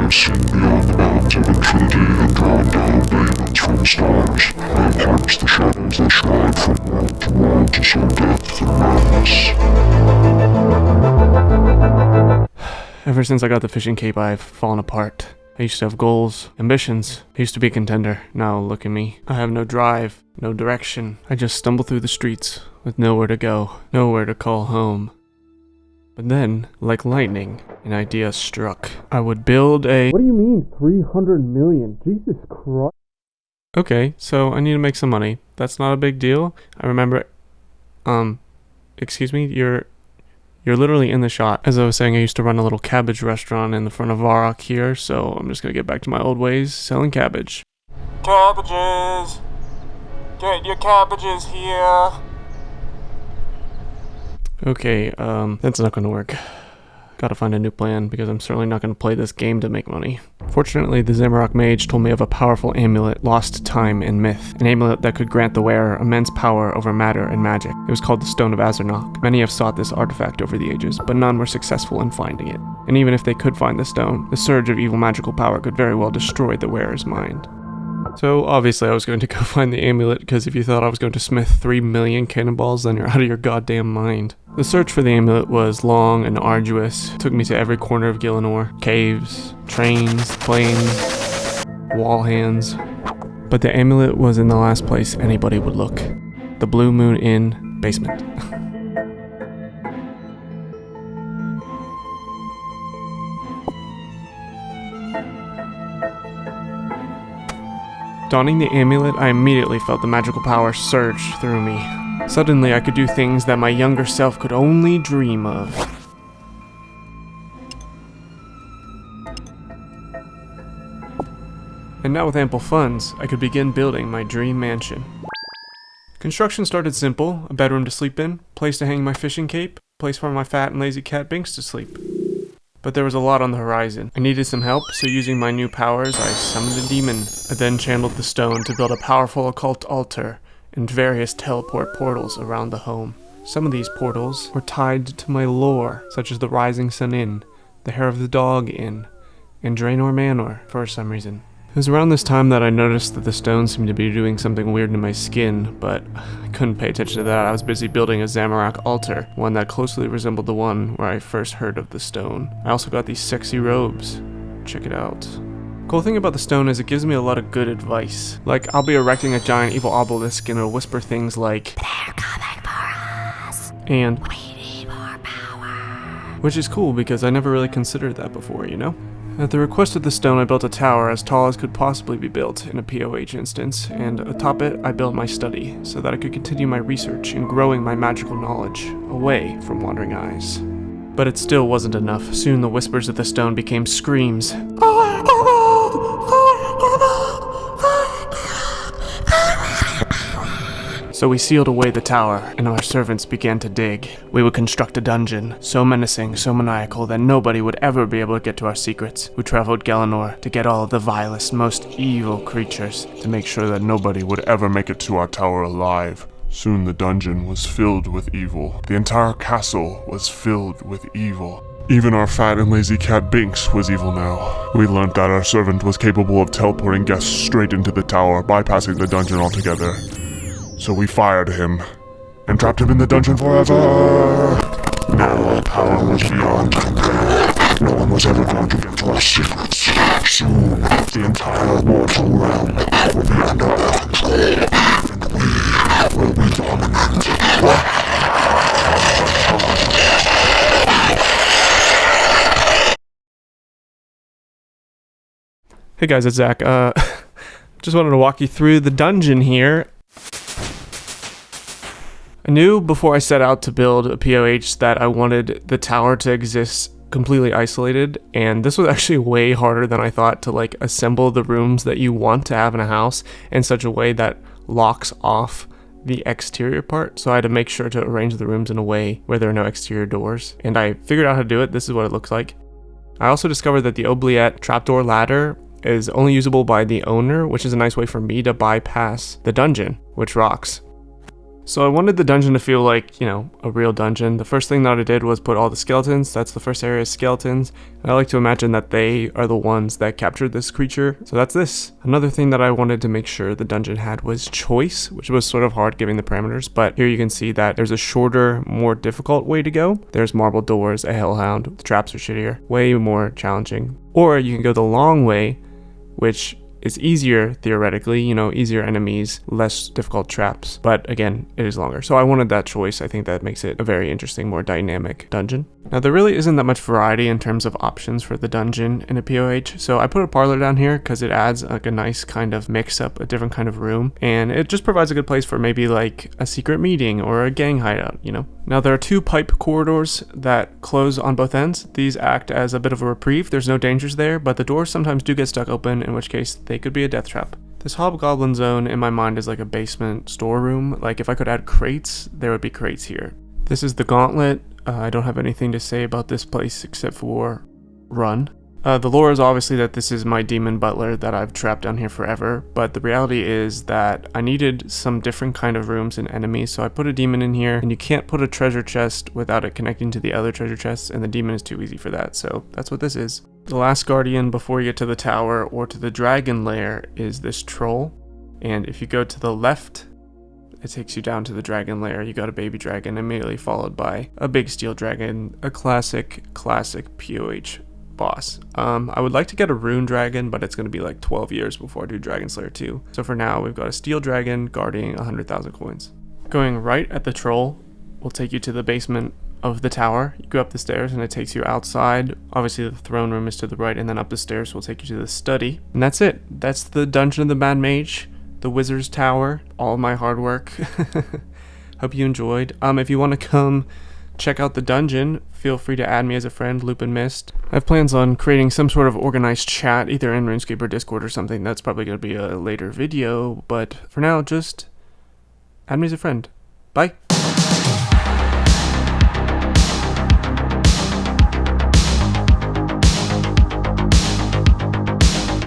have seen beyond the bounds of infinity and drawn down demons from the stars. I have harnessed the shadows that stride from world to world to sow death and madness. Ever since I got the fishing cape, I've fallen apart. I used to have goals, ambitions. I used to be a contender. Now look at me. I have no drive, no direction. I just stumble through the streets with nowhere to go, nowhere to call home. But then, like lightning, an idea struck. I would build a... What do you mean, 300 million? Jesus Christ. Okay, so I need to make some money. That's not a big deal. I remember... excuse me, you're literally in the shot. As I was saying, I used to run a little cabbage restaurant in the front of Varrock here, so I'm just gonna get back to my old ways, selling cabbage. Cabbages! Get your cabbages here! Okay, that's not gonna work. Gotta find a new plan, because I'm certainly not gonna play this game to make money. Fortunately, the Zamorak mage told me of a powerful amulet, lost to time and myth. An amulet that could grant the wearer immense power over matter and magic. It was called the Stone of Azernok. Many have sought this artifact over the ages, but none were successful in finding it. And even if they could find the stone, the surge of evil magical power could very well destroy the wearer's mind. So obviously I was going to go find the amulet, because if you thought I was going to smith 3 million cannonballs, then you're out of your goddamn mind. The search for the amulet was long and arduous. It took me to every corner of Gielinor. Caves, trains, planes, wall hands. But the amulet was in the last place anybody would look. The Blue Moon Inn basement. Donning the amulet, I immediately felt the magical power surge through me. Suddenly, I could do things that my younger self could only dream of. And now with ample funds, I could begin building my dream mansion. Construction started simple: a bedroom to sleep in, place to hang my fishing cape, place for my fat and lazy cat Binks to sleep. But there was a lot on the horizon. I needed some help, so using my new powers, I summoned a demon. I then channeled the stone to build a powerful occult altar and various teleport portals around the home. Some of these portals were tied to my lore, such as the Rising Sun Inn, the Hair of the Dog Inn, and Draenor Manor, for some reason. It was around this time that I noticed that the stone seemed to be doing something weird to my skin, but I couldn't pay attention to that. I was busy building a Zamorak altar, one that closely resembled the one where I first heard of the stone. I also got these sexy robes. Check it out. Cool thing about the stone is it gives me a lot of good advice. Like, I'll be erecting a giant evil obelisk and it'll whisper things like, "They're coming for us, and we need more power." Which is cool because I never really considered that before, you know? At the request of the stone, I built a tower as tall as could possibly be built in a POH instance, and atop it, I built my study, so that I could continue my research and growing my magical knowledge, away from wandering eyes. But it still wasn't enough. Soon the whispers of the stone became screams. So we sealed away the tower, and our servants began to dig. We would construct a dungeon, so menacing, so maniacal, that nobody would ever be able to get to our secrets. We traveled Gielinor to get all of the vilest, most evil creatures, to make sure that nobody would ever make it to our tower alive. Soon the dungeon was filled with evil. The entire castle was filled with evil. Even our fat and lazy cat Binks was evil now. We learned that our servant was capable of teleporting guests straight into the tower, bypassing the dungeon altogether. So we fired him, and trapped him in the dungeon forever! Now our power was beyond compare. No one was ever going to get to our secrets. Soon, the entire mortal realm will be under our control, and we will be dominant. Hey guys, it's Zach. Just wanted to walk you through the dungeon here. I knew before I set out to build a POH that I wanted the tower to exist completely isolated, and this was actually way harder than I thought to like assemble the rooms that you want to have in a house in such a way that locks off the exterior part. So I had to make sure to arrange the rooms in a way where there are no exterior doors, and I figured out how to do it. This is what it looks like. I also discovered that the oubliette trapdoor ladder is only usable by the owner, which is a nice way for me to bypass the dungeon, which rocks. So I wanted the dungeon to feel like, a real dungeon. The first thing that I did was put all the skeletons. That's the first area, skeletons. And I like to imagine that they are the ones that captured this creature. So that's this. Another thing that I wanted to make sure the dungeon had was choice, which was sort of hard given the parameters. But here you can see that there's a shorter, more difficult way to go. There's marble doors, a hellhound. The traps are shittier. Way more challenging. Or you can go the long way, which is easier theoretically, easier enemies, less difficult traps, but again, it is longer. So I wanted that choice. I think that makes it a very interesting, more dynamic dungeon. Now there really isn't that much variety in terms of options for the dungeon in a POH, so I put a parlor down here because it adds like a nice kind of mix up, a different kind of room, and it just provides a good place for maybe like a secret meeting or a gang hideout, Now there are 2 pipe corridors that close on both ends. These act as a bit of a reprieve. There's no dangers there, but the doors sometimes do get stuck open, in which case they could be a death trap. This hobgoblin zone in my mind is like a basement storeroom. Like if I could add crates, there would be crates here. This is the gauntlet. I don't have anything to say about this place except for run. The lore is obviously that this is my demon butler that I've trapped down here forever, but the reality is that I needed some different kind of rooms and enemies, so I put a demon in here, and you can't put a treasure chest without it connecting to the other treasure chests, and the demon is too easy for that, so that's what this is. The last guardian before you get to the tower or to the dragon lair is this troll, and if you go to the left, it takes you down to the dragon lair. You got a baby dragon immediately followed by a big steel dragon, a classic POH boss. I would like to get a rune dragon, but it's going to be like 12 years before I do Dragon Slayer 2. So for now, we've got a steel dragon guarding 100,000 coins. Going right at the troll will take you to the basement of the tower. You go up the stairs and it takes you outside. Obviously the throne room is to the right, and then up the stairs will take you to the study. And that's it. That's the Dungeon of the Mad Mage, the Wizard's Tower, all of my hard work. Hope you enjoyed. If you want to come check out the dungeon, feel free to add me as a friend, Lupin Mist. I have plans on creating some sort of organized chat, either in RuneScape or Discord or something. That's probably going to be a later video, but for now, just add me as a friend. Bye!